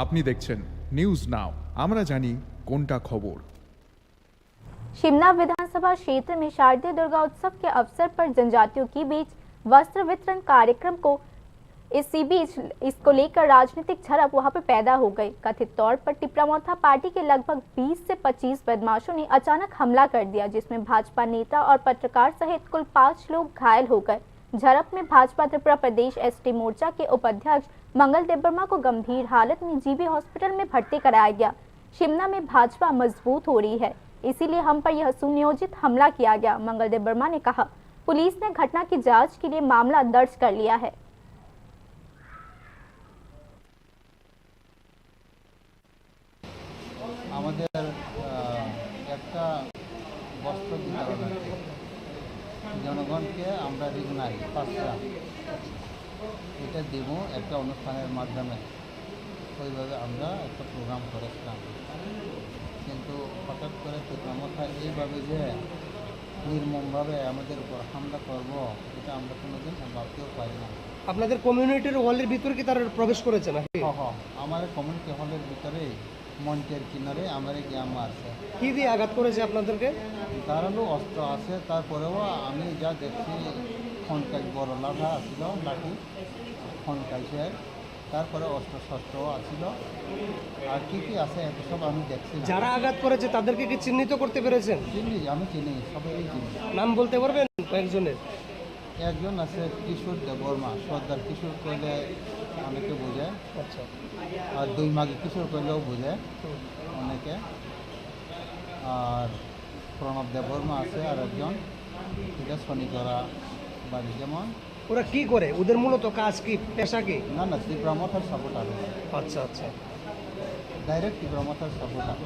আপনি দেখছেন news now আমরা জানি কোনটা खबर। शिमला विधानसभा क्षेत्र में शारदीय दुर्गा उत्सव के अवसर पर जनजातियों के बीच वस्त्र वितरण कार्यक्रम को इसको लेकर राजनीतिक झड़प वहां पर पैदा हो गई। कथित तौर पर टिपरामोथा पार्टी के लगभग 20 से 25 बदमाशों ने अचानक हमला कर दिया, जिसमें भाजपा नेता और पत्रकार सहित कुल 5 लोग घायल हो गए। झड़प में भाजपा त्रिपुरा प्रदेश एसटी मोर्चा के उपाध्यक्ष मंगल देबबर्मा को गंभीर हालत में जीबी हॉस्पिटल में भर्ती कराया गया। शिमला में भाजपा मजबूत हो रही है, इसीलिए हम पर यह सुनियोजित हमला किया गया, मंगल देबबर्मा ने कहा। पुलिस ने घटना की जांच के लिए मामला दर्ज कर लिया है। আমাদের একটা বস্ত্র বিতরণ আছে জনগণকে আমরা রিগনাই পাঁচটা এটা দেব একটা অনুষ্ঠানের মাধ্যমে। ওইভাবে আমরা একটা প্রোগ্রাম করেছিলাম, কিন্তু হঠাৎ করে টিপরামোথা এইভাবে যে নির্মমভাবে আমাদের উপর হামলা করব এটা আমরা কোনোদিন ভাবতেও পারি না। আপনাদের কমিউনিটির হলের ভিতরে কি তারা প্রবেশ করেছে নাকি? আমার কমিউনিটি হলের ভিতরে মঞ্চের কিনারে আমার গ্রাম আছে। কি দিয়ে আঘাত করেছে আপনাদেরকে? ধারালো অস্ত্র আছে, তারপরেও আমি যা দেখছি খনকাই বড় লাঠা আসছিল, লাঠি খনকাইছে, তারপরে অস্ত্র শস্ত্রও আসছিল, আর কি কি আছে এত সব আমি দেখছি। যারা আঘাত করেছে তাদেরকে কি চিহ্নিত করতে পেরেছেন? আমি চিনি, সবাই চিনি। নাম বলতে পারবেন কয়েকজনের? একজন আছে কিশোর দেববর্মা, সর্দার কিশোর কইলে অনেকে বোঝে, আচ্ছা, আর দুই মাঘে কিশোর কইলেও বোঝে অনেকে। আর প্রণব দেববর্মা আছে আর একজন, এটা শনিগড়া বাড়ি। যেমন ওরা কি করে? ওদের মূলত কাজ কি, পেশা কি? না টিপরামোথার সাপোর্টার। আচ্ছা আচ্ছা, ডাইরেক্ট টিপরামোথার সাপোর্টার।